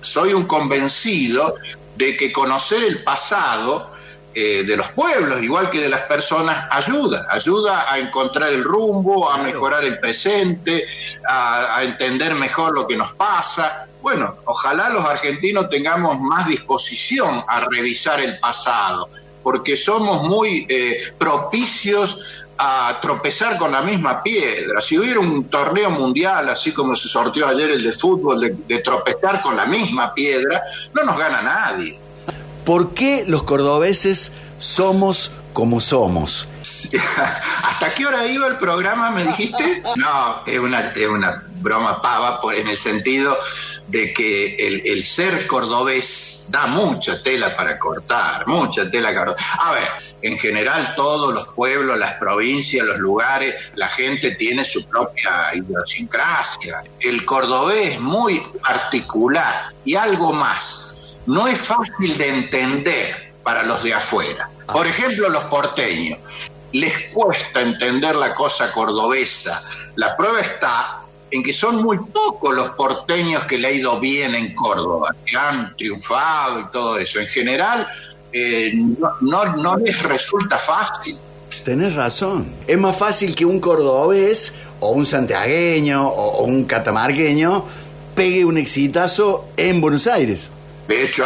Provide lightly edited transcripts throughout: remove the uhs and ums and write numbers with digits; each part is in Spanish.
soy un convencido de que conocer el pasado de los pueblos, igual que de las personas, ayuda a encontrar el rumbo, a mejorar el presente, a entender mejor lo que nos pasa. Bueno, ojalá los argentinos tengamos más disposición a revisar el pasado, porque somos muy propicios a tropezar con la misma piedra. Si hubiera un torneo mundial, así como se sorteó ayer el de fútbol, de tropezar con la misma piedra, no nos gana nadie. ¿Por qué los cordobeses somos como somos? ¿Hasta qué hora iba el programa, me dijiste? No, es una broma pava, en el sentido de que el ser cordobés da mucha tela para cortar, A ver, en general todos los pueblos, las provincias, los lugares, la gente tiene su propia idiosincrasia. El cordobés es muy particular y algo más. No es fácil de entender para los de afuera. Por ejemplo, los porteños. Les cuesta entender la cosa cordobesa. La prueba está en que son muy pocos los porteños que le ha ido bien en Córdoba, que han triunfado y todo eso. En general, no les resulta fácil. Tenés razón. Es más fácil que un cordobés o un santiagueño o un catamarqueño pegue un exitazo en Buenos Aires. De hecho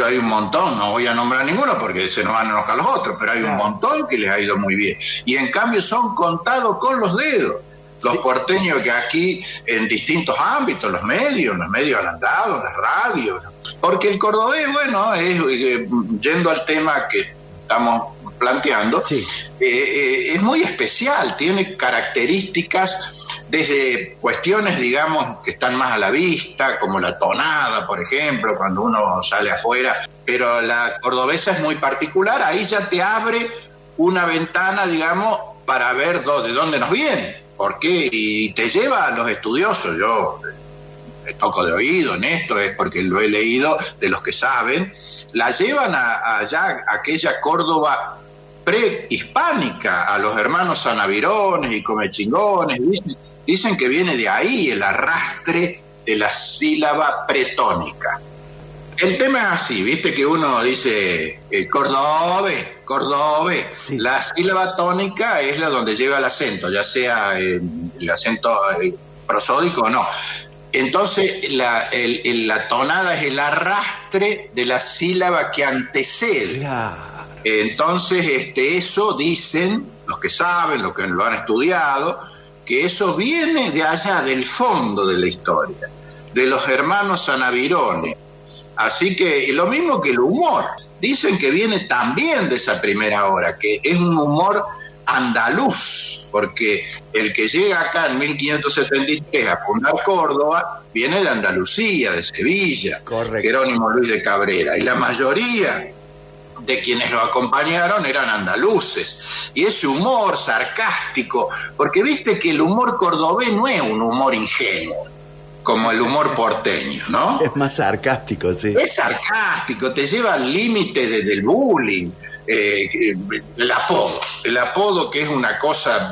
hay un montón, no voy a nombrar ninguno porque se nos van a enojar los otros, pero hay un montón que les ha ido muy bien. Y en cambio son contados con los dedos. Los porteños que aquí en distintos ámbitos, los medios han andado, en las radios. Porque el cordobés, bueno, yendo al tema que estamos planteando, es muy especial, tiene características desde cuestiones, digamos, que están más a la vista, como la tonada, por ejemplo, cuando uno sale afuera, pero la cordobesa es muy particular, ahí ya te abre una ventana, digamos, para ver de dónde nos viene, por qué, y te lleva a los estudiosos. Yo me toco de oído en esto, es porque lo he leído de los que saben, la llevan allá, a aquella Córdoba prehispánica, a los hermanos Sanavirones y Comechingones. Dicen que viene de ahí el arrastre de la sílaba pretónica. El tema es así, viste que uno dice Cordobés. Sí. La sílaba tónica es la donde lleva el acento, ya sea el acento prosódico o no. Entonces la tonada es el arrastre de la sílaba que antecede. Claro. Entonces eso dicen los que saben, los que lo han estudiado, que eso viene de allá, del fondo de la historia, de los hermanos Sanavirones. Así que lo mismo que el humor, dicen que viene también de esa primera hora, que es un humor andaluz, porque el que llega acá en 1573 a fundar Córdoba viene de Andalucía, de Sevilla. Correcto. Jerónimo Luis de Cabrera, y la mayoría de quienes lo acompañaron eran andaluces, y ese humor sarcástico, porque viste que el humor cordobés no es un humor ingenuo como el humor porteño, ¿no? Es más sarcástico, sí. Es sarcástico, te lleva al límite del bullying. El apodo, que es una cosa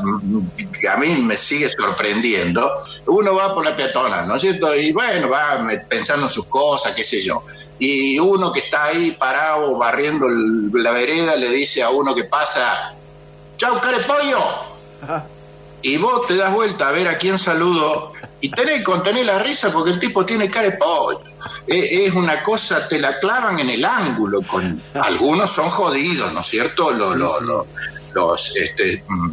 que a mí me sigue sorprendiendo. Uno va por la peatonal, ¿no es cierto? Y bueno, va pensando en sus cosas, qué sé yo. Y uno que está ahí parado barriendo la vereda le dice a uno que pasa: ¡chau, carepollo! Ajá. Y vos te das vuelta a ver a quién saludó y tenés que contener la risa porque el tipo tiene carepollo. Es una cosa, te la clavan en el ángulo. Algunos son jodidos, ¿no es cierto? Los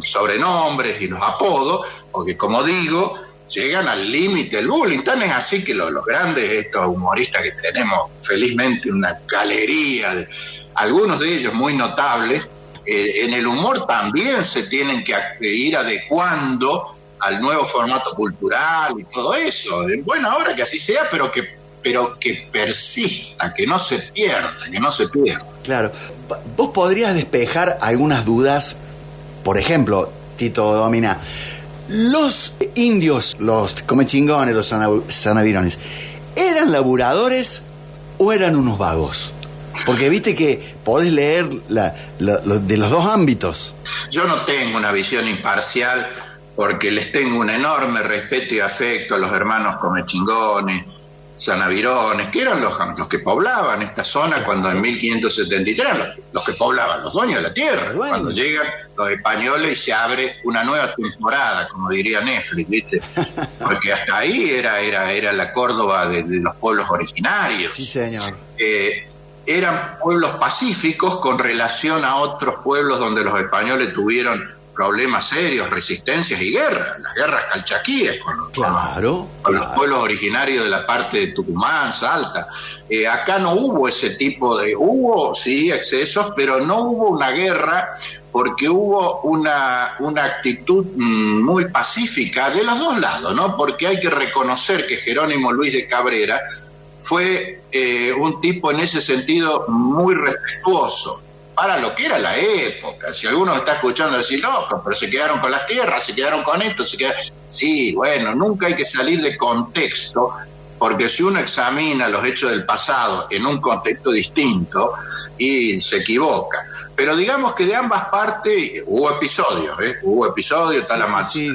sobrenombres y los apodos, porque como digo, llegan al límite del bullying. Tan es así que los grandes, estos humoristas que tenemos, felizmente una galería, algunos de ellos muy notables, en el humor también se tienen que ir adecuando al nuevo formato cultural y todo eso. En buena hora que así sea, pero que persista, que no se pierda. Claro. ¿Vos podrías despejar algunas dudas? Por ejemplo, Tito Domina, los indios, los comechingones, los sanavirones, ¿eran laburadores o eran unos vagos? Porque viste que podés leer de los dos ámbitos. Yo no tengo una visión imparcial, porque les tengo un enorme respeto y afecto a los hermanos comechingones, sanavirones, que eran los que poblaban esta zona cuando en 1573, los que poblaban, los dueños de la tierra. Bueno. Cuando llegan los españoles y se abre una nueva temporada, como diría Netflix, ¿viste? Porque hasta ahí era la Córdoba de los pueblos originarios. Sí, señor. Eran pueblos pacíficos con relación a otros pueblos donde los españoles tuvieron problemas serios, resistencias y guerras, las guerras calchaquíes con los pueblos originarios de la parte de Tucumán, Salta. Acá no hubo ese tipo hubo sí excesos, pero no hubo una guerra porque hubo una actitud muy pacífica de los dos lados, ¿no? Porque hay que reconocer que Jerónimo Luis de Cabrera fue un tipo en ese sentido muy respetuoso para lo que era la época. Si alguno está escuchando decir, loco, pero se quedaron con las tierras, se quedaron con esto, Sí, bueno, nunca hay que salir de contexto, porque si uno examina los hechos del pasado en un contexto distinto, y se equivoca. Pero digamos que de ambas partes hubo episodios,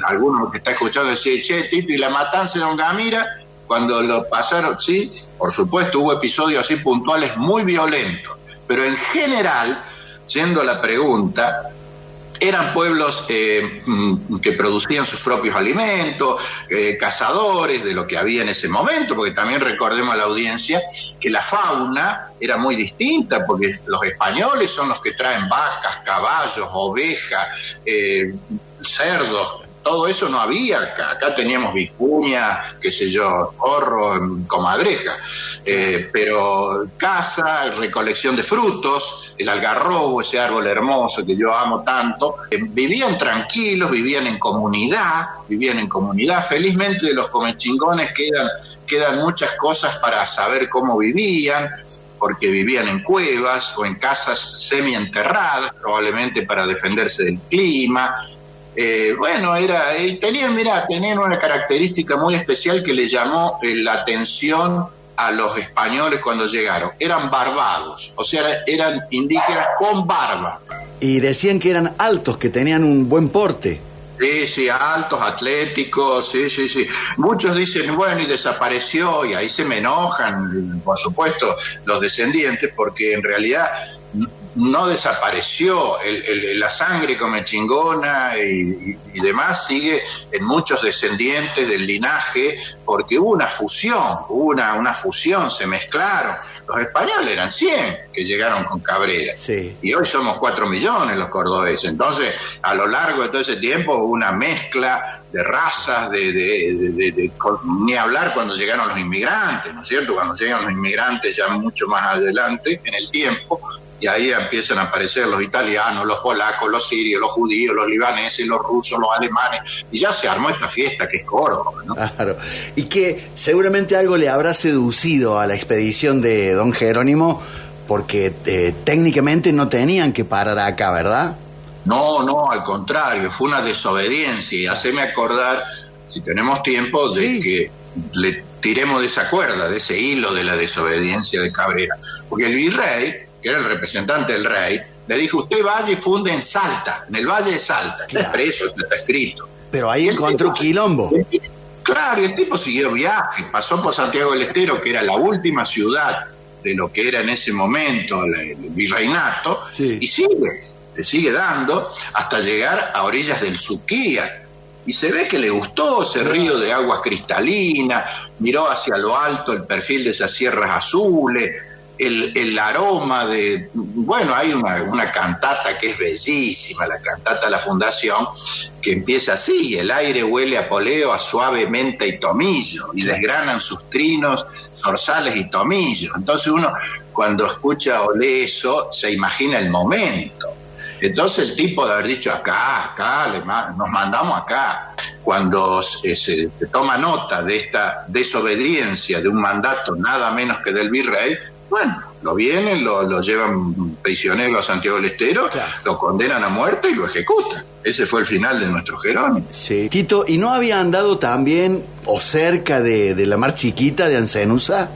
alguno que está escuchando decir, che, Tito, y la matanza de Don Gamira, cuando lo pasaron, sí, por supuesto, hubo episodios así puntuales muy violentos, pero en general, yendo a la pregunta, eran pueblos que producían sus propios alimentos, cazadores de lo que había en ese momento, porque también recordemos a la audiencia que la fauna era muy distinta, porque los españoles son los que traen vacas, caballos, ovejas, cerdos. Todo eso no había acá. Acá teníamos vicuña, qué sé yo, zorro, comadreja. Pero caza, recolección de frutos, el algarrobo, ese árbol hermoso que yo amo tanto. Vivían tranquilos, vivían en comunidad. Felizmente de los comechingones quedan muchas cosas para saber cómo vivían, porque vivían en cuevas o en casas semienterradas, probablemente para defenderse del clima. Tenían una característica muy especial que le llamó la atención a los españoles cuando llegaron. Eran barbados, o sea, eran indígenas con barba. Y decían que eran altos, que tenían un buen porte. Sí, altos, atléticos, sí. Muchos dicen, bueno, y desapareció, y ahí se me enojan, por supuesto, los descendientes, porque en realidad no desapareció. La sangre comechingona y demás sigue en muchos descendientes del linaje, porque hubo una fusión, se mezclaron. Los españoles eran 100 que llegaron con Cabrera, sí. Y hoy somos 4 millones los cordobeses. Entonces, a lo largo de todo ese tiempo hubo una mezcla de razas, ni hablar cuando llegaron los inmigrantes, ¿no es cierto? Cuando llegan los inmigrantes ya mucho más adelante en el tiempo, y ahí empiezan a aparecer los italianos, los polacos, los sirios, los judíos, los libaneses, los rusos, los alemanes, y ya se armó esta fiesta que es Córdoba, ¿no? Claro, y que seguramente algo le habrá seducido a la expedición de don Jerónimo, porque técnicamente no tenían que parar acá, ¿verdad? No, al contrario, fue una desobediencia, y haceme acordar, si tenemos tiempo, de que le tiremos de esa cuerda, de ese hilo de la desobediencia de Cabrera, porque el virrey, que era el representante del rey, le dijo, usted vaya y funde en Salta, en el Valle de Salta, está expreso, está escrito. Pero ahí encontró quilombo. Claro, y el tipo siguió viaje, pasó por Santiago del Estero, que era la última ciudad de lo que era en ese momento el virreinato, y sigue dando hasta llegar a orillas del Suquía. Y se ve que le gustó ese río de aguas cristalinas, miró hacia lo alto el perfil de esas sierras azules, el aroma de... Bueno, hay una cantata que es bellísima, la cantata de la Fundación, que empieza así: el aire huele a poleo, a suave menta y tomillo, y desgranan sus trinos, zorzales y tomillos. Entonces uno, cuando escucha o lee eso, se imagina el momento. Entonces el tipo de haber dicho, nos mandamos acá. Cuando se toma nota de esta desobediencia de un mandato nada menos que del virrey, bueno, lo llevan prisionero a Santiago del Estero, lo condenan a muerte y lo ejecutan. Ese fue el final de nuestro Jerónimo. Sí. Tito, ¿y no había andado también o cerca de la Mar Chiquita de Ancenusa?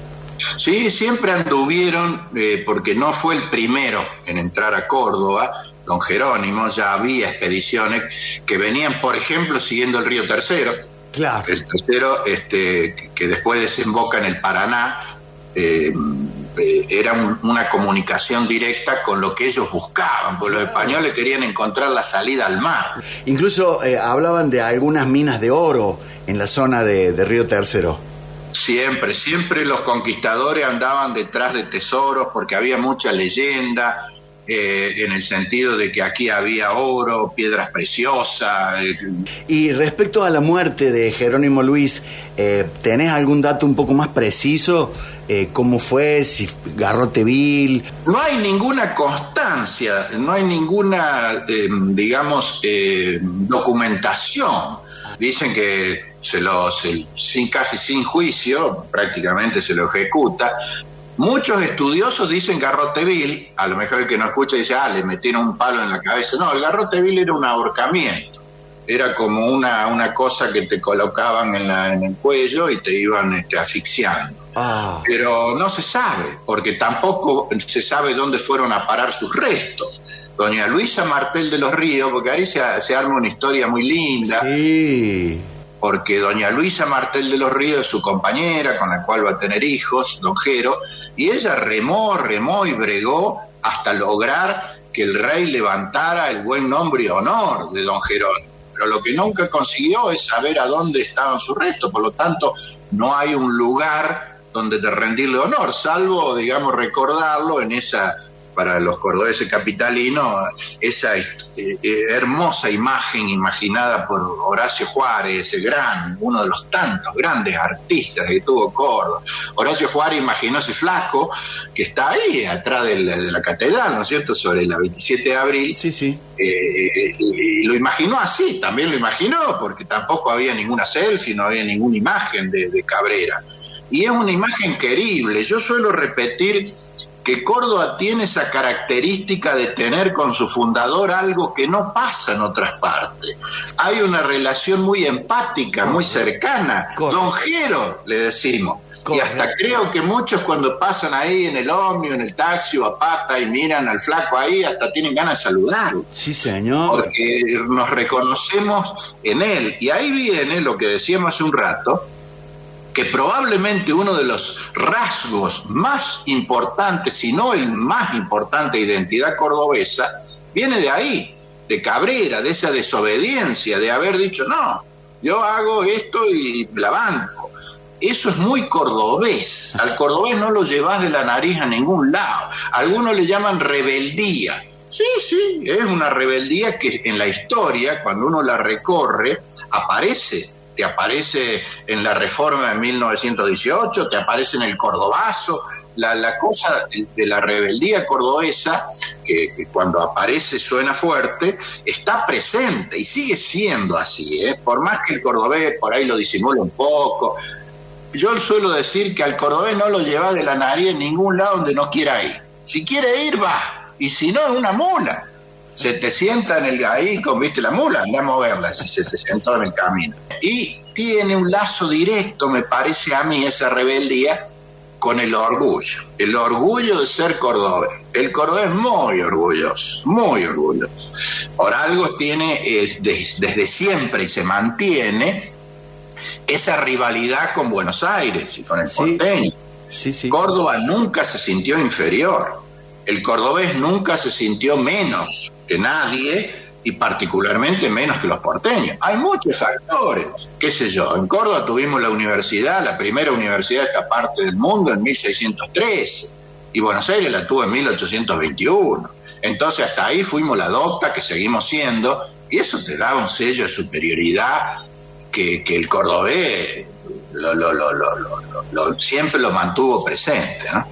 Sí, siempre anduvieron, porque no fue el primero en entrar a Córdoba. Don Jerónimo, ya había expediciones que venían, por ejemplo, siguiendo el río Tercero. Claro. El tercero, que después desemboca en el Paraná, era una comunicación directa con lo que ellos buscaban, porque los españoles querían encontrar la salida al mar. Incluso hablaban de algunas minas de oro en la zona de Río Tercero. Siempre los conquistadores andaban detrás de tesoros porque había mucha leyenda, en el sentido de que aquí había oro, piedras preciosas. Y respecto a la muerte de Jerónimo Luis, ¿tenés algún dato un poco más preciso? ¿Cómo fue? ¿Si garrote vil? No hay ninguna constancia, no hay ninguna, documentación. Dicen que casi sin juicio, prácticamente se lo ejecuta. Muchos estudiosos dicen garrote vil, a lo mejor el que no escucha dice, le metieron un palo en la cabeza. No, el garrote vil era un ahorcamiento, era como una cosa que te colocaban en el cuello y te iban asfixiando. Pero no se sabe, porque tampoco se sabe dónde fueron a parar sus restos. Doña Luisa Martel de los Ríos, porque ahí se arma una historia muy linda. Sí. Porque doña Luisa Martel de los Ríos es su compañera, con la cual va a tener hijos, don Jero, y ella remó y bregó hasta lograr que el rey levantara el buen nombre y honor de don Jerónimo. Pero lo que nunca consiguió es saber a dónde estaban sus restos, por lo tanto no hay un lugar donde de rendirle honor, salvo, recordarlo en esa, para los cordobeses capitalinos, esa hermosa imagen imaginada por Horacio Juárez, uno de los tantos grandes artistas que tuvo Córdoba. Horacio Juárez imaginó ese flaco que está ahí, atrás de la catedral, ¿no es cierto?, sobre la 27 de abril. Sí. Y lo imaginó así, también lo imaginó, porque tampoco había ninguna selfie, no había ninguna imagen de Cabrera. Y es una imagen querible. Yo suelo repetir que Córdoba tiene esa característica de tener con su fundador algo que no pasa en otras partes. Hay una relación muy empática, muy cercana. Don Jero, le decimos. Y hasta creo que muchos cuando pasan ahí en el ómnibus, en el taxi o a pata y miran al flaco ahí, hasta tienen ganas de saludarlo. Sí, señor. Porque nos reconocemos en él. Y ahí viene lo que decíamos hace un rato, que probablemente uno de los rasgos más importantes, si no el más importante, identidad cordobesa, viene de ahí, de Cabrera, de esa desobediencia, de haber dicho, no, yo hago esto y la banco. Eso es muy cordobés. Al cordobés no lo llevas de la nariz a ningún lado. Algunos le llaman rebeldía. Sí, es una rebeldía que en la historia, cuando uno la recorre, te aparece en la Reforma de 1918, te aparece en el Cordobazo, la cosa de la rebeldía cordobesa, que cuando aparece suena fuerte, está presente y sigue siendo así, por más que el cordobés por ahí lo disimula un poco. Yo suelo decir que al cordobés no lo lleva de la nariz en ningún lado donde no quiera ir. Si quiere ir, va, y si no, es una mula. Se te sienta ahí, ¿viste la mula? Anda a moverla, si se te sentó en el camino. Y tiene un lazo directo, me parece a mí, esa rebeldía, con el orgullo de ser cordobés. El cordobés es muy orgulloso. Por algo tiene, desde siempre y se mantiene, esa rivalidad con Buenos Aires y con el porteño. Sí. Córdoba nunca se sintió inferior. El cordobés nunca se sintió menos que nadie y particularmente menos que los porteños. Hay muchos factores, qué sé yo. En Córdoba tuvimos la primera universidad de esta parte del mundo en 1613 y Buenos Aires la tuvo en 1821. Entonces hasta ahí fuimos la docta que seguimos siendo y eso te da un sello de superioridad que el cordobés siempre lo mantuvo presente, ¿no?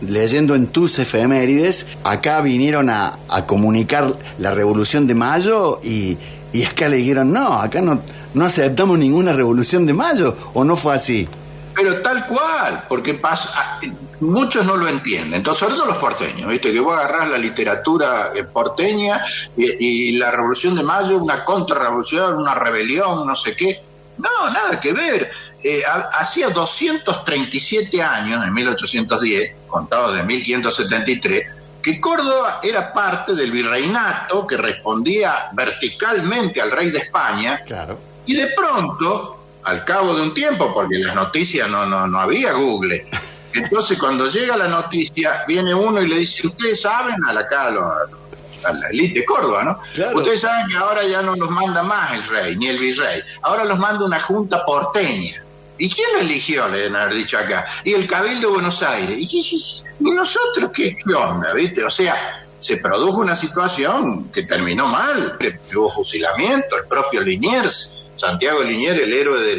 Leyendo en tus efemérides, acá vinieron a comunicar la Revolución de Mayo y acá le dijeron, no, acá no aceptamos ninguna Revolución de Mayo, ¿o no fue así? Pero tal cual, porque muchos no lo entienden, entonces sobre todo los porteños, ¿viste? Que vos agarrás la literatura porteña y la Revolución de Mayo, una contrarrevolución, una rebelión, no sé qué. No, nada que ver. Hacía 237 años, en 1810, contado de 1573, que Córdoba era parte del virreinato que respondía verticalmente al rey de España. Claro. Y de pronto al cabo de un tiempo, porque las noticias no había Google. Entonces, cuando llega la noticia, viene uno y le dice, ustedes saben, a la élite de Córdoba, ¿no? Claro. Ustedes saben que ahora ya no los manda más el rey, ni el virrey. Ahora los manda una junta porteña. ¿Y quién lo eligió? Le deben haber dicho acá. Y el Cabildo de Buenos Aires. ¿Y nosotros qué onda, viste? O sea, se produjo una situación que terminó mal. Hubo fusilamiento, el propio Liniers, Santiago Liniers, el héroe de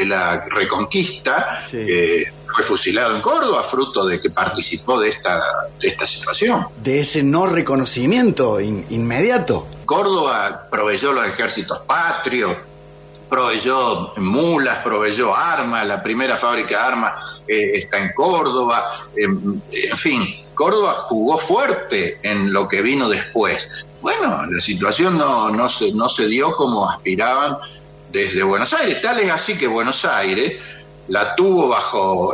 la Reconquista, sí. Fue fusilado en Córdoba, fruto de que participó de esta situación. De ese no reconocimiento inmediato. Córdoba proveyó los ejércitos patrios, proveyó mulas, proveyó armas, la primera fábrica de armas está en Córdoba, en fin, Córdoba jugó fuerte en lo que vino después. Bueno, la situación no se dio como aspiraban desde Buenos Aires, tal es así que Buenos Aires la tuvo bajo,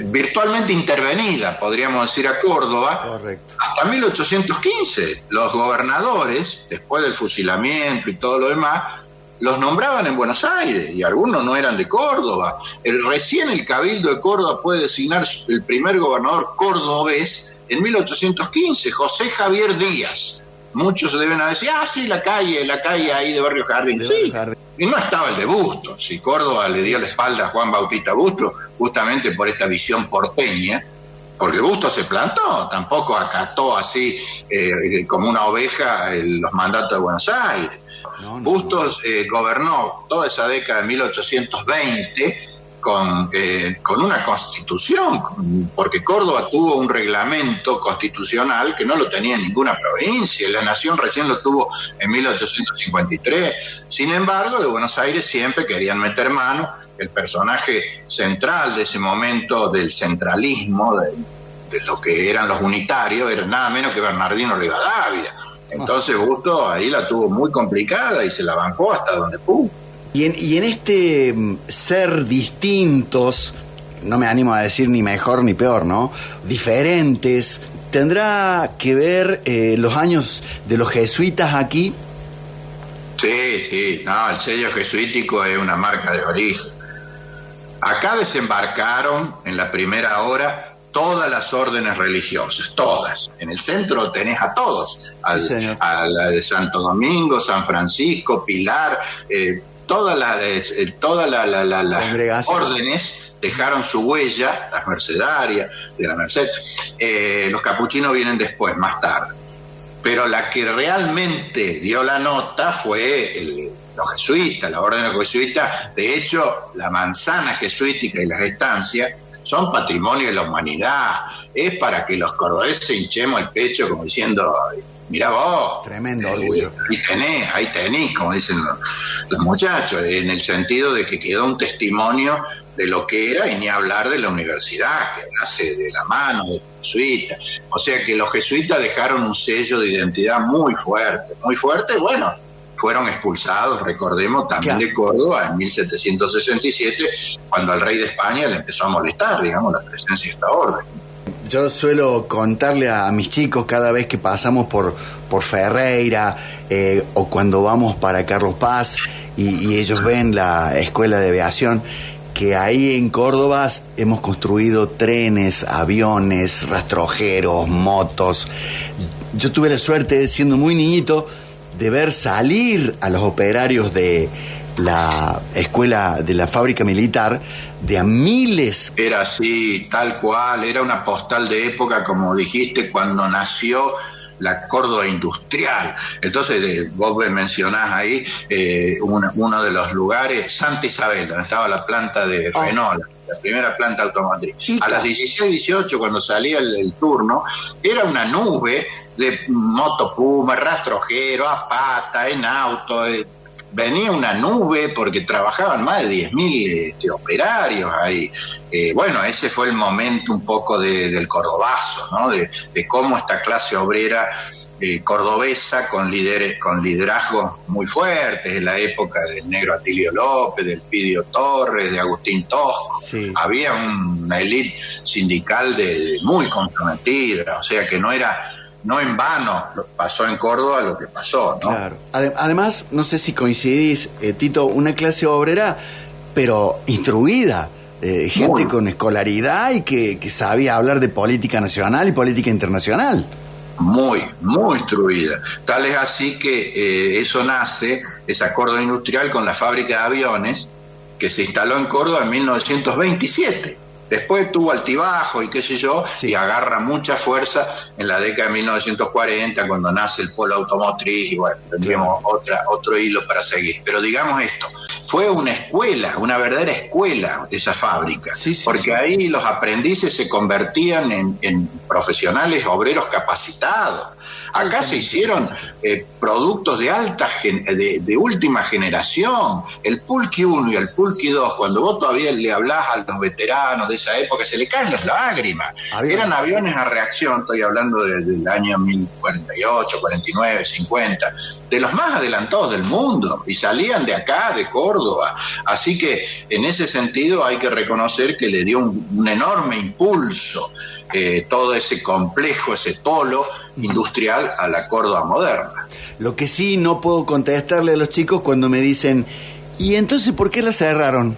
virtualmente intervenida, podríamos decir, a Córdoba. Correcto. Hasta 1815. Los gobernadores, después del fusilamiento y todo lo demás, los nombraban en Buenos Aires, y algunos no eran de Córdoba. Recién el Cabildo de Córdoba puede designar el primer gobernador cordobés en 1815, José Javier Díaz. Muchos se deben a decir, sí, la calle ahí de Barrio Jardín. Sí, Jardín. Y no estaba el de Bustos. Si Córdoba le dio la espalda a Juan Bautista Bustos, justamente por esta visión porteña, porque Bustos se plantó, tampoco acató así como una oveja los mandatos de Buenos Aires. Bustos gobernó toda esa década de 1820 con una constitución, porque Córdoba tuvo un reglamento constitucional que no lo tenía ninguna provincia, la nación recién lo tuvo en 1853. Sin embargo, de Buenos Aires siempre querían meter mano. El personaje central de ese momento del centralismo, de lo que eran los unitarios, era nada menos que Bernardino Rivadavia. Entonces Bustos ahí la tuvo muy complicada y se la bancó hasta donde pudo. Y en este ser distintos, no me animo a decir ni mejor ni peor, ¿no? Diferentes, ¿tendrá que ver los años de los jesuitas aquí? Sí, no, el sello jesuítico es una marca de origen. Acá desembarcaron en la primera hora todas las órdenes religiosas, todas. En el centro tenés a todos, a la de Santo Domingo, San Francisco, Pilar, todas las órdenes dejaron su huella, las mercedarias de la Merced. Los capuchinos vienen después, más tarde. Pero la que realmente dio la nota fue los jesuitas, la orden de los jesuitas. De hecho, la manzana jesuítica y las estancias son patrimonio de la humanidad. Es para que los cordobeses hinchemos el pecho como diciendo, mirá vos, tremendo orgullo. Ahí tenés, como dicen los muchachos, en el sentido de que quedó un testimonio de lo que era, y ni hablar de la universidad, que nace de la mano de los jesuitas. O sea que los jesuitas dejaron un sello de identidad muy fuerte, bueno, fueron expulsados, recordemos, también de Córdoba en 1767, cuando al rey de España le empezó a molestar, digamos, la presencia de esta orden. Yo suelo contarle a mis chicos cada vez que pasamos por Ferreira o cuando vamos para Carlos Paz y ellos ven la escuela de aviación, que ahí en Córdoba hemos construido trenes, aviones, rastrojeros, motos. Yo tuve la suerte, siendo muy niñito, de ver salir a los operarios de la escuela, de la fábrica militar, de a miles. Era así, tal cual, era una postal de época, como dijiste, cuando nació la Córdoba industrial. Entonces, vos mencionás ahí uno de los lugares, Santa Isabel, donde estaba la planta de Renault, la primera planta automotriz. A las 16, 18, cuando salía el turno, era una nube de motopuma, rastrojero, a pata, en auto, venía una nube porque trabajaban más de 10.000 operarios ahí. Bueno, ese fue el momento un poco del cordobazo, ¿no? De cómo esta clase obrera cordobesa con liderazgos muy fuertes, en la época del negro Atilio López, del Pidio Torres, de Agustín Tosco. Sí. Había una élite sindical muy comprometida, o sea que no en vano pasó en Córdoba lo que pasó, ¿no? Claro. Además, no sé si coincidís, Tito, una clase obrera pero instruida, gente con escolaridad y que sabía hablar de política nacional y política internacional. Muy instruida. Tal es así que eso nace, esa Córdoba industrial, con la fábrica de aviones que se instaló en Córdoba en 1927. Después tuvo altibajo y qué sé yo, sí, y agarra mucha fuerza en la década de 1940, cuando nace el polo automotriz, y bueno, tendríamos otro hilo para seguir. Pero digamos esto, fue una escuela, una verdadera escuela esa fábrica, porque ahí los aprendices se convertían en profesionales, obreros capacitados. Acá se hicieron productos de última generación. El Pulqui 1 y el Pulqui 2, cuando vos todavía le hablás a los veteranos de esa época, se le caen las lágrimas. Eran aviones a reacción, estoy hablando del año 1048, 49, 50, de los más adelantados del mundo, y salían de acá, de Córdoba. Así que en ese sentido hay que reconocer que le dio un enorme impulso todo ese complejo, ese polo industrial a la Córdoba moderna. Lo que sí no puedo contestarle a los chicos cuando me dicen, ¿y entonces por qué la cerraron?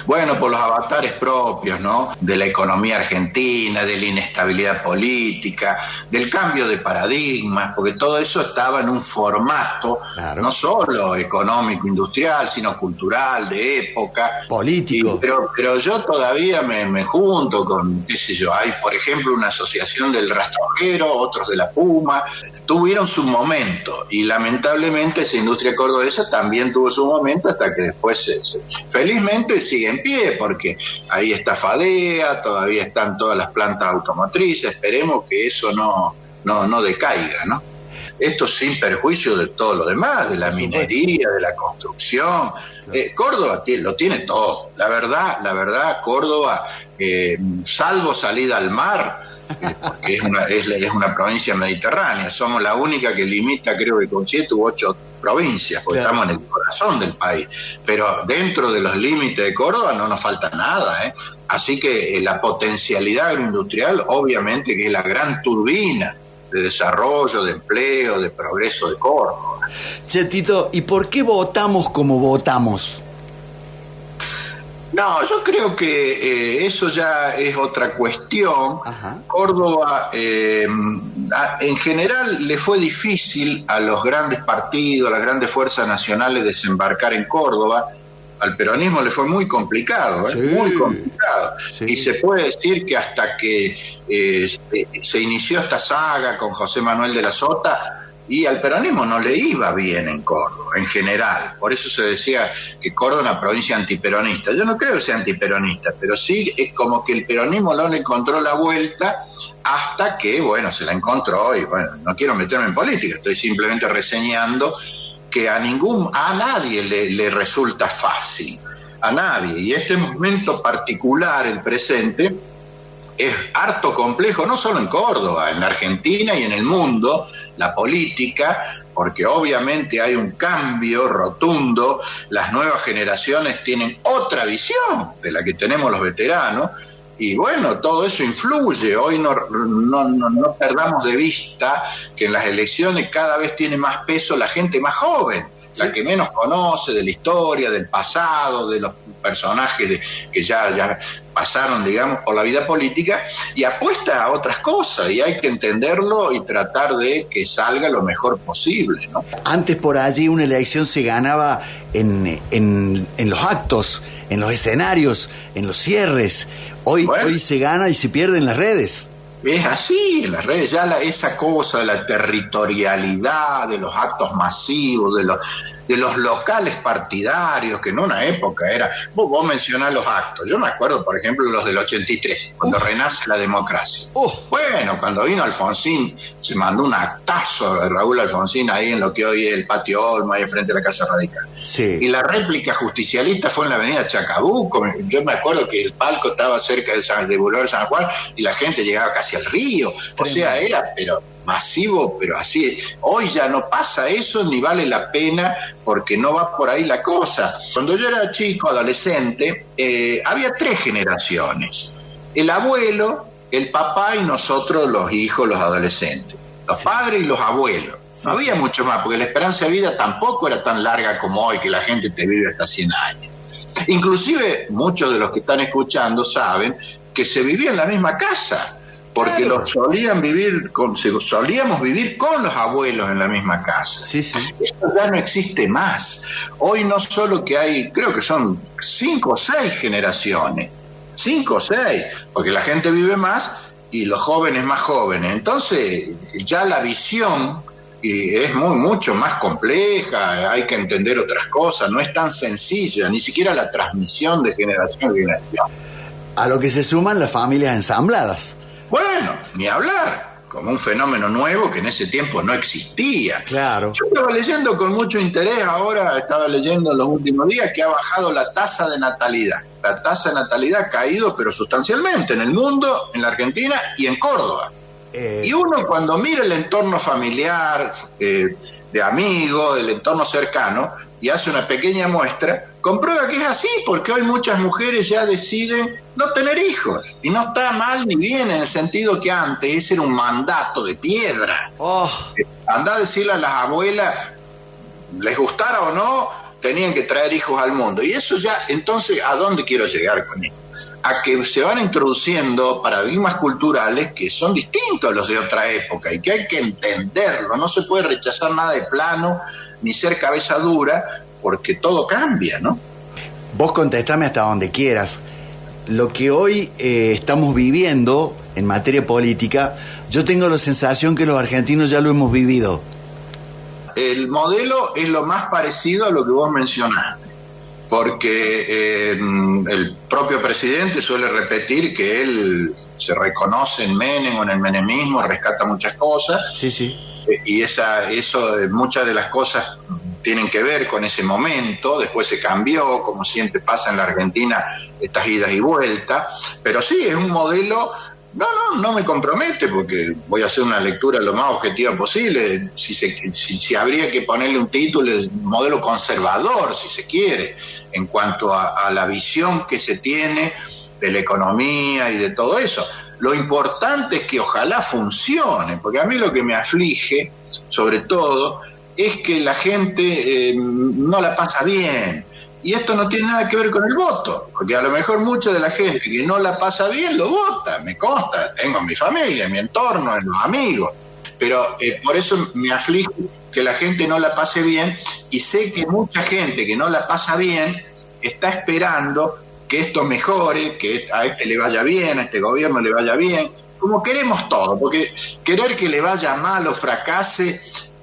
Bueno, por los avatares propios, ¿no? De la economía argentina, de la inestabilidad política, del cambio de paradigmas, porque todo eso estaba en un formato, claro, no solo económico, industrial, sino cultural, de época. Político. Pero yo todavía me junto con, qué sé yo, hay, por ejemplo, una asociación del rastrojero, otros de la Puma, tuvieron su momento, y lamentablemente esa industria cordobesa también tuvo su momento, hasta que después felizmente sigue en pie, porque ahí está Fadea, todavía están todas las plantas automotrices. Esperemos que eso no decaiga, ¿no? Esto sin perjuicio de todo lo demás, de la minería, de la construcción. Córdoba lo tiene todo. La verdad, Córdoba, salvo salida al mar, porque es una provincia mediterránea, somos la única que limita, creo que con 7 u 8 provincias, porque claro, estamos en el corazón del país, pero dentro de los límites de Córdoba no nos falta nada, Así que la potencialidad agroindustrial, obviamente, que es la gran turbina de desarrollo, de empleo, de progreso de Córdoba. Che, Tito, ¿y por qué votamos como votamos? No, yo creo que eso ya es otra cuestión. Ajá. Córdoba, en general, le fue difícil a los grandes partidos, a las grandes fuerzas nacionales desembarcar en Córdoba. Al peronismo le fue muy complicado, sí, muy complicado. Sí. Y se puede decir que hasta que se inició esta saga con José Manuel de la Sota, y al peronismo no le iba bien en Córdoba, en general. Por eso se decía que Córdoba es una provincia antiperonista. Yo no creo que sea antiperonista, pero sí es como que el peronismo no le encontró la vuelta, hasta que, bueno, se la encontró. Y bueno, no quiero meterme en política, estoy simplemente reseñando que a nadie le resulta fácil, a nadie. Y este momento particular, el presente, es harto complejo, no solo en Córdoba, en la Argentina y en el mundo, la política, porque obviamente hay un cambio rotundo. Las nuevas generaciones tienen otra visión de la que tenemos los veteranos, y bueno, todo eso influye. Hoy no perdamos de vista que en las elecciones cada vez tiene más peso la gente más joven, la que menos conoce de la historia, del pasado, de los personajes que ya pasaron, digamos, por la vida política, y apuesta a otras cosas, y hay que entenderlo y tratar de que salga lo mejor posible, ¿no? Antes por allí una elección se ganaba en los actos, en los escenarios, en los cierres. Hoy se gana y se pierde en las redes. Es así, en las redes ya esa cosa de la territorialidad, de los actos masivos, de los locales partidarios, que en una época era... Vos mencionás los actos. Yo me acuerdo, por ejemplo, los del 83, cuando renace la democracia. Bueno, cuando vino Alfonsín, se mandó un actazo de Raúl Alfonsín ahí en lo que hoy es el Patio Olmo, ahí frente a la Casa Radical. Sí. Y la réplica justicialista fue en la avenida Chacabuco. Yo me acuerdo que el palco estaba cerca de Boulevard San Juan, y la gente llegaba casi al río. O sea, era masivo, pero así. Hoy ya no pasa eso, ni vale la pena, porque no va por ahí la cosa. Cuando yo era chico, adolescente, había 3 generaciones: el abuelo, el papá y nosotros, los hijos, los adolescentes, los padres y los abuelos. No había mucho más, porque la esperanza de vida tampoco era tan larga como hoy, que la gente te vive hasta 100 años. Inclusive muchos de los que están escuchando saben que se vivía en la misma casa, porque Claro. solíamos vivir con los abuelos en la misma casa. Sí, sí. Esto ya no existe más. Hoy no solo que hay, creo que son 5 o 6 generaciones, 5 o 6, porque la gente vive más y los jóvenes más jóvenes. Entonces ya la visión es mucho más compleja, hay que entender otras cosas, no es tan sencilla, ni siquiera la transmisión de generación en generación. A lo que se suman las familias ensambladas. Bueno, ni hablar, como un fenómeno nuevo que en ese tiempo no existía. Claro. Yo estaba leyendo con mucho interés, ahora estaba leyendo en los últimos días que ha bajado la tasa de natalidad. La tasa de natalidad ha caído, pero sustancialmente, en el mundo, en la Argentina y en Córdoba. Y uno cuando mira el entorno familiar, de amigos, el entorno cercano, y hace una pequeña muestra, comprueba que es así, porque hoy muchas mujeres ya deciden no tener hijos. Y no está mal ni bien, en el sentido que antes ese era un mandato de piedra. Oh, Andá a decirle a las abuelas, les gustara o no, tenían que traer hijos al mundo. Y eso ya, entonces, ¿a dónde quiero llegar con esto? A que se van introduciendo paradigmas culturales que son distintos a los de otra época y que hay que entenderlo. No se puede rechazar nada de plano ni ser cabeza dura, porque todo cambia, ¿no? vos contestame hasta donde quieras. Lo que hoy estamos viviendo en materia política, yo tengo la sensación que los argentinos ya lo hemos vivido. El modelo es lo más parecido a lo que vos mencionaste, porque el propio presidente suele repetir que él se reconoce en Menem o en el menemismo, rescata muchas cosas. Sí, sí. Y muchas de las cosas tienen que ver con ese momento. Después se cambió, como siempre pasa en la Argentina, estas idas y vueltas, pero sí, es un modelo. No me compromete, porque voy a hacer una lectura lo más objetiva posible. Si habría que ponerle un título, es un modelo conservador, si se quiere, en cuanto a la visión que se tiene de la economía y de todo eso. Lo importante es que ojalá funcione, porque a mí lo que me aflige, sobre todo, es que la gente no la pasa bien. Y esto no tiene nada que ver con el voto, porque a lo mejor mucha de la gente que no la pasa bien lo vota, me consta, tengo en mi familia, en mi entorno, en los amigos. Pero por eso me aflige que la gente no la pase bien, y sé que mucha gente que no la pasa bien está esperando que esto mejore, que a este le vaya bien, a este gobierno le vaya bien, como queremos todo, porque querer que le vaya mal o fracase,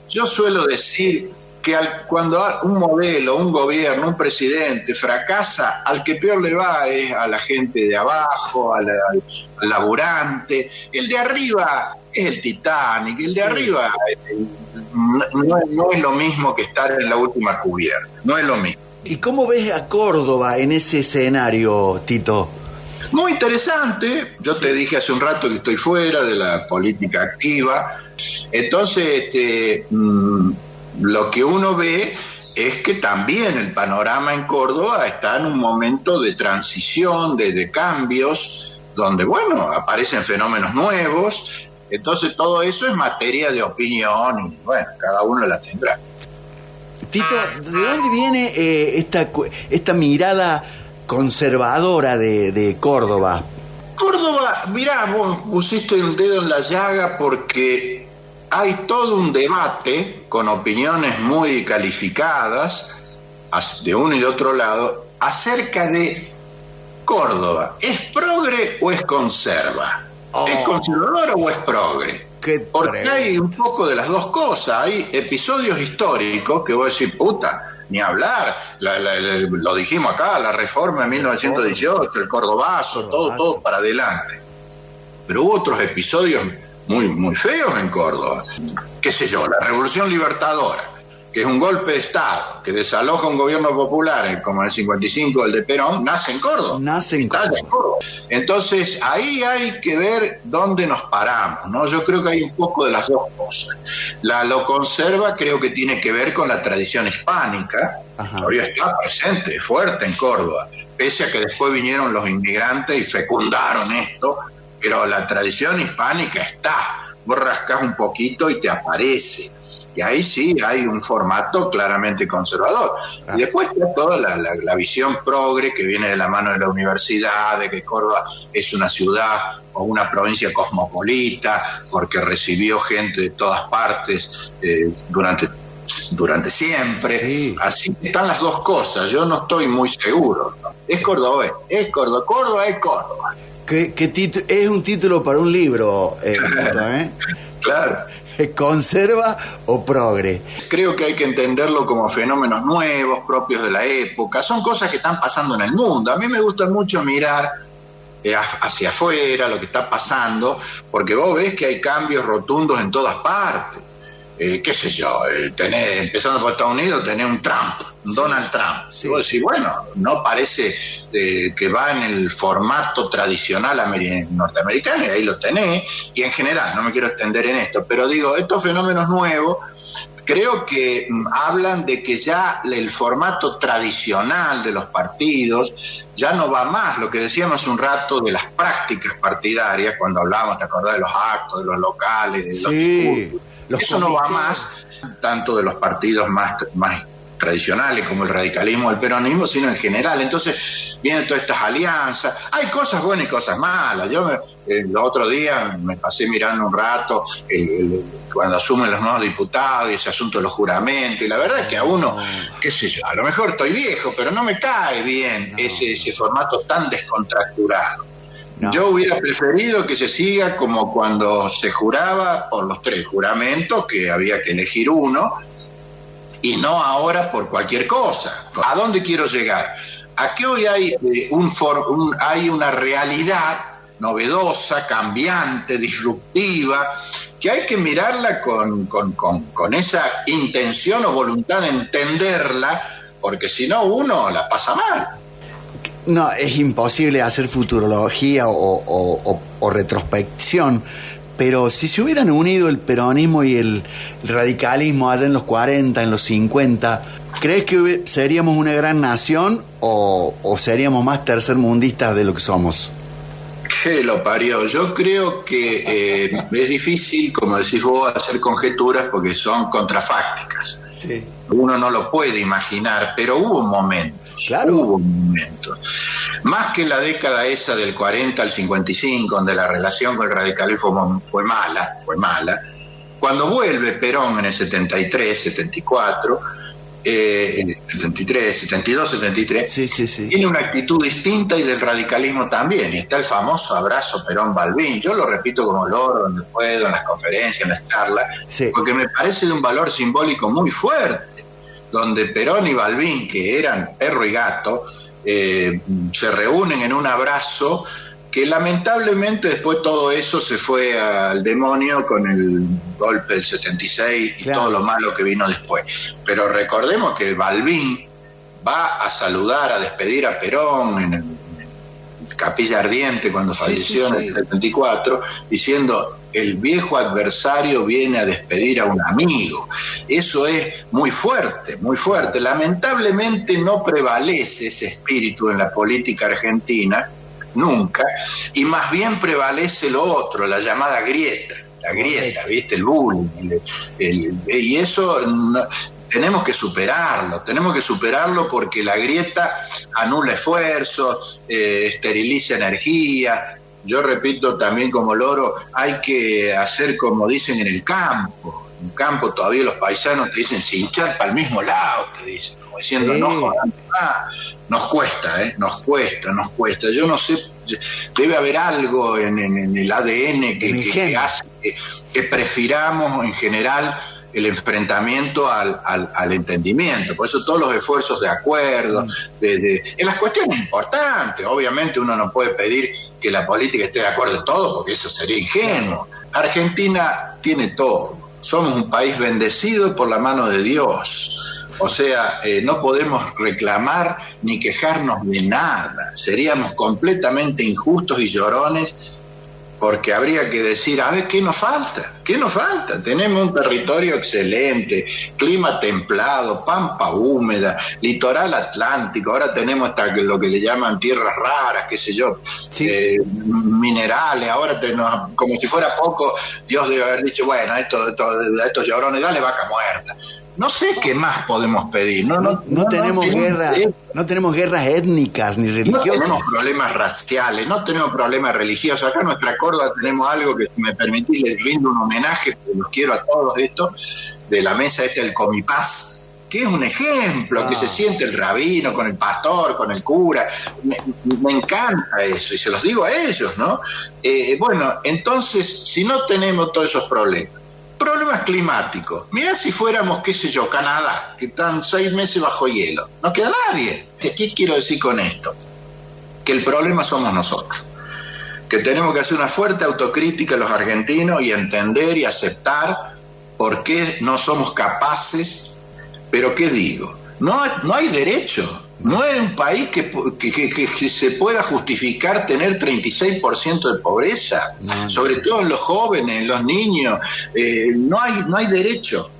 yo suelo decir que cuando un modelo, un gobierno, un presidente fracasa, al que peor le va es a la gente de abajo, al laburante. El de arriba es el Titanic, el de arriba no es lo mismo que estar en la última cubierta, no es lo mismo. ¿Y cómo ves a Córdoba en ese escenario, Tito? Muy interesante. Yo te dije hace un rato que estoy fuera de la política activa. Entonces, lo que uno ve es que también el panorama en Córdoba está en un momento de transición, de cambios, donde, bueno, aparecen fenómenos nuevos. Entonces, todo eso es materia de opinión y, bueno, cada uno la tendrá. Tito, ¿de dónde viene esta mirada conservadora de Córdoba? Córdoba, mirá, vos pusiste un dedo en la llaga, porque hay todo un debate con opiniones muy calificadas de uno y de otro lado acerca de Córdoba. ¿Es progre o es conserva? ¿Es conservadora o es progre? Porque hay un poco de las dos cosas. Hay episodios históricos que voy a decir, puta, ni hablar, lo dijimos acá, la reforma de 1918, el cordobazo, todo para adelante. Pero hubo otros episodios muy, muy feos en Córdoba. Qué sé yo, la Revolución Libertadora, que es un golpe de Estado, que desaloja un gobierno popular, como en el 55 el de Perón, nace en Córdoba. Entonces, ahí hay que ver dónde nos paramos, ¿no? Yo creo que hay un poco de las dos cosas. Lo conserva creo que tiene que ver con la tradición hispánica, todavía está presente, fuerte en Córdoba, pese a que después vinieron los inmigrantes y fecundaron esto, pero la tradición hispánica está. vos rascás un poquito y te aparece. Y ahí sí hay un formato claramente conservador. Y después está toda la visión progre que viene de la mano de la universidad, de que Córdoba es una ciudad o una provincia cosmopolita, porque recibió gente de todas partes durante siempre. Sí. Así están las dos cosas. Yo no estoy muy seguro, ¿no? Es cordobés, es Córdoba, Córdoba es Córdoba. Es un título para un libro, Claro. ¿Conserva o progre? Creo que hay que entenderlo como fenómenos nuevos, propios de la época. Son cosas que están pasando en el mundo. A mí me gusta mucho mirar hacia afuera lo que está pasando, porque vos ves que hay cambios rotundos en todas partes. Qué sé yo, empezando por Estados Unidos, tenés un Trump, un Donald Trump. Sí. Y vos decís, bueno, no parece que va en el formato tradicional norteamericano, y ahí lo tenés, y en general, no me quiero extender en esto, pero digo, estos fenómenos nuevos creo que hablan de que ya el formato tradicional de los partidos ya no va más, lo que decíamos hace un rato de las prácticas partidarias, cuando hablábamos, ¿te acordás? De los actos, de los locales, de los discursos. Eso no va más tanto de los partidos más tradicionales como el radicalismo o el peronismo, sino en general. Entonces vienen todas estas alianzas. Hay cosas buenas y cosas malas. Yo los otros días me pasé mirando un rato cuando asumen los nuevos diputados y ese asunto de los juramentos, y la verdad es que a uno, qué sé yo, a lo mejor estoy viejo, pero no me cae bien ese formato tan descontracturado. No. Yo hubiera preferido que se siga como cuando se juraba por los 3 juramentos, que había que elegir uno, y no ahora por cualquier cosa. ¿A dónde quiero llegar? A que hoy hay hay una realidad novedosa, cambiante, disruptiva, que hay que mirarla con esa intención o voluntad de entenderla, porque si no uno la pasa mal. No, es imposible hacer futurología o retrospección, pero si se hubieran unido el peronismo y el radicalismo allá en los 40, en los 50, ¿crees que seríamos una gran nación o seríamos más tercermundistas de lo que somos? Que lo parió. Yo creo que es difícil, como decís vos, hacer conjeturas porque son contrafácticas. Sí. Uno no lo puede imaginar, pero hubo un momento. Claro. Hubo un momento. Más que la década esa del 40 al 55, donde la relación con el radicalismo fue mala. Cuando vuelve Perón en el 73, 74, 73, 72, 73, sí. Tiene una actitud distinta, y del radicalismo también. Y está el famoso abrazo Perón-Balbín. Yo lo repito como loro donde puedo, en las conferencias, en las charlas, porque me parece de un valor simbólico muy fuerte, donde Perón y Balbín, que eran perro y gato, se reúnen en un abrazo que lamentablemente después todo eso se fue al demonio con el golpe del 76 y todo lo malo que vino después. Pero recordemos que Balbín va a saludar, a despedir a Perón en el Capilla Ardiente cuando falleció en el 74, diciendo: el viejo adversario viene a despedir a un amigo. Eso es muy fuerte, muy fuerte. Lamentablemente no prevalece ese espíritu en la política argentina, nunca, y más bien prevalece lo otro, la llamada grieta, ¿viste? El bullying. Y eso tenemos que superarlo porque la grieta anula esfuerzos, esteriliza energía. Yo repito también como loro, hay que hacer como dicen en el campo. En el campo todavía los paisanos te dicen cinchar para el mismo lado, te dicen, como diciendo, no jodan más. Nos cuesta. Yo no sé, debe haber algo en el ADN que hace que prefiramos en general el enfrentamiento al entendimiento. Por eso todos los esfuerzos de acuerdo, en las cuestiones importantes, obviamente uno no puede pedir que la política esté de acuerdo en todo, porque eso sería ingenuo. Argentina tiene todo. Somos un país bendecido por la mano de Dios. O sea, no podemos reclamar ni quejarnos de nada. Seríamos completamente injustos y llorones porque habría que decir, a ver, ¿qué nos falta? ¿Qué nos falta? Tenemos un territorio excelente, clima templado, pampa húmeda, litoral atlántico, ahora tenemos lo que le llaman tierras raras, qué sé yo, sí. Minerales, ahora como si fuera poco, Dios debe haber dicho, bueno, estos llorones, dale vaca muerta. No sé qué más podemos pedir. No tenemos guerras, no tenemos guerras étnicas ni religiosas. No tenemos problemas raciales, no tenemos problemas religiosos. Acá en nuestra Córdoba tenemos algo que, si me permitís, les rindo un homenaje, porque los quiero a todos esto, de la mesa el Comipaz, que es un ejemplo, que se siente el rabino con el pastor, con el cura. Me encanta eso, y se los digo a ellos, ¿no? Bueno, entonces, si no tenemos todos esos problemas climáticos, mirá si fuéramos, qué sé yo, Canadá, que están 6 meses bajo hielo, no queda nadie. ¿Qué quiero decir con esto? Que el problema somos nosotros, que tenemos que hacer una fuerte autocrítica los argentinos y entender y aceptar por qué no somos capaces. Pero ¿qué digo? No hay derecho. No es un país que se pueda justificar tener 36% de pobreza, sobre todo en los jóvenes, en los niños. No hay derecho.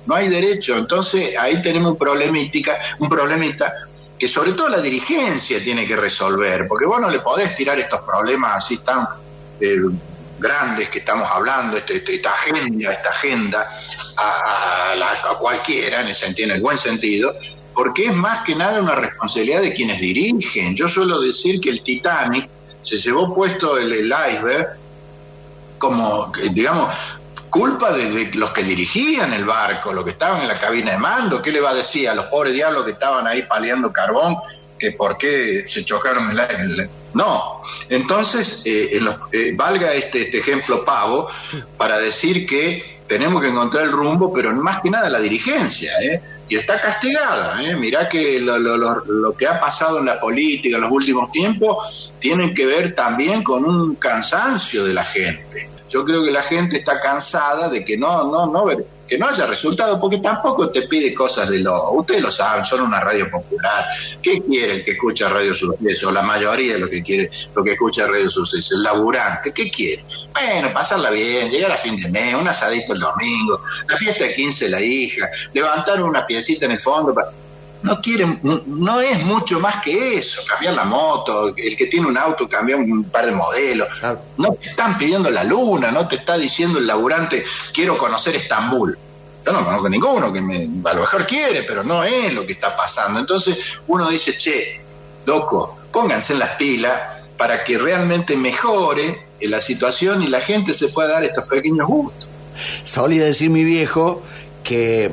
Entonces ahí tenemos un problemita que sobre todo la dirigencia tiene que resolver, porque vos no le podés tirar estos problemas así tan grandes que estamos hablando, esta agenda a cualquiera, en el buen sentido, porque es más que nada una responsabilidad de quienes dirigen. Yo suelo decir que el Titanic se llevó puesto el iceberg como, digamos, culpa de los que dirigían el barco, los que estaban en la cabina de mando. ¿Qué le va a decir a los pobres diablos que estaban ahí paliando carbón, que por qué se chocaron No. Entonces, valga este ejemplo pavo, sí, para decir que tenemos que encontrar el rumbo, pero más que nada la dirigencia, y está castigada. Mirá que lo que ha pasado en la política en los últimos tiempos tienen que ver también con un cansancio de la gente. Yo creo que la gente está cansada de que que no haya resultado, porque tampoco te pide cosas ustedes lo saben, son una radio popular. ¿Qué quiere el que escucha Radio Suceso? La mayoría de lo que escucha Radio Suceso, el laburante, ¿qué quiere? Bueno, pasarla bien, llegar a fin de mes, un asadito el domingo, la fiesta de 15 de la hija, levantar una piecita en el fondo. No es mucho más que eso, cambiar la moto, el que tiene un auto cambiar un par de modelos. No te están pidiendo la luna, no te está diciendo el laburante, quiero conocer Estambul. Yo no conozco ninguno, a lo mejor quiere, pero no es lo que está pasando. Entonces uno dice, loco, pónganse en las pilas para que realmente mejore la situación y la gente se pueda dar estos pequeños gustos. Solía decir mi viejo que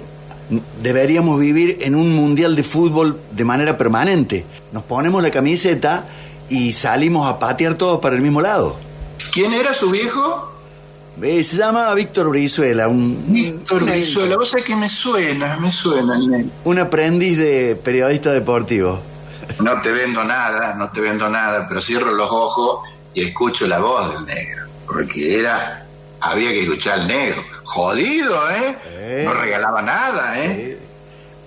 deberíamos vivir en un mundial de fútbol de manera permanente. Nos ponemos la camiseta y salimos a patear todos para el mismo lado. ¿Quién era su viejo? Se llama Víctor Brizuela. Víctor Brizuela, vos sabés que me suena el negro. Un aprendiz de periodista deportivo. No te vendo nada, pero cierro los ojos y escucho la voz del negro, porque había que escuchar al negro. Jodido, no regalaba nada,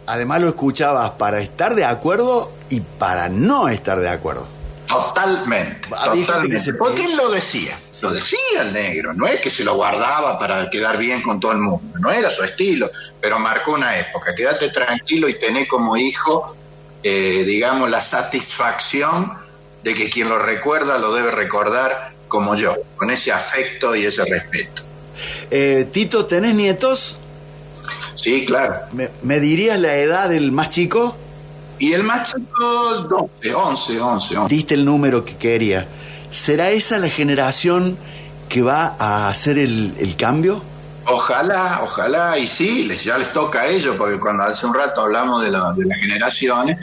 Además lo escuchabas para estar de acuerdo y para no estar de acuerdo. Totalmente. Porque él lo decía el negro, no es que se lo guardaba para quedar bien con todo el mundo, no era su estilo, pero marcó una época. Quédate tranquilo y tené como hijo, digamos, la satisfacción de que quien lo recuerda lo debe recordar como yo, con ese afecto y ese respeto. Tito, ¿tenés nietos? Sí, claro. ¿Me dirías la edad del más chico? Y el más chico, 11. Diste el número que quería. ¿Será esa la generación que va a hacer el cambio? Ojalá, y sí, ya les toca a ellos, porque cuando hace un rato hablamos de las generaciones,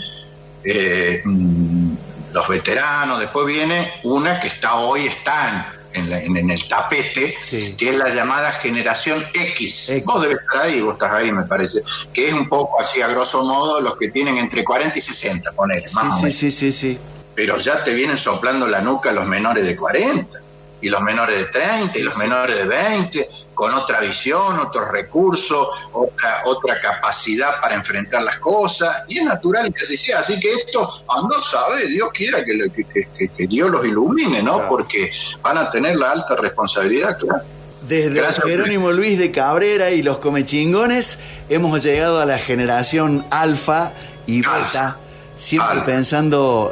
los veteranos, después viene una que hoy está en el tapete, sí, que es la llamada generación X. Vos debes estar ahí, vos estás ahí, me parece, que es un poco así, a grosso modo, los que tienen entre 40 y 60, ponele, más o menos. Sí. Pero ya te vienen soplando la nuca los menores de 40. y los menores de 30 y los menores de 20, con otra visión, otros recursos, otra capacidad para enfrentar las cosas, y es natural que así sea. Así que esto, no sabe, Dios quiera que Dios los ilumine, ¿no? Claro. Porque van a tener la alta responsabilidad, claro. Desde Jerónimo Luis de Cabrera y los Comechingones hemos llegado a la generación alfa y beta, siempre pensando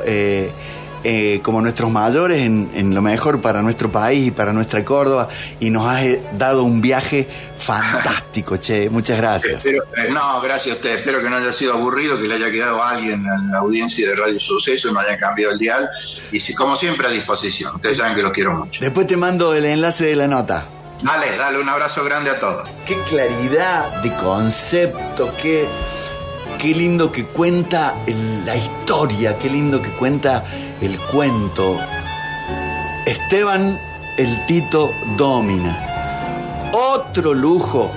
como nuestros mayores en lo mejor para nuestro país y para nuestra Córdoba, y nos has dado un viaje fantástico, che, muchas gracias. No, gracias a usted, espero que no haya sido aburrido, que le haya quedado a alguien en la audiencia de Radio Suceso, no haya cambiado el dial, y como siempre a disposición, ustedes saben que los quiero mucho. Después te mando el enlace de la nota. Dale, un abrazo grande a todos. Qué claridad de concepto, qué lindo que cuenta la historia, qué lindo que cuenta el cuento. Esteban el Tito Dómina. Otro lujo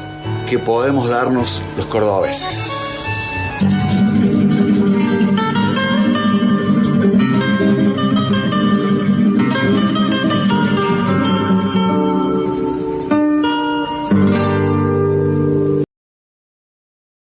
que podemos darnos los cordobeses.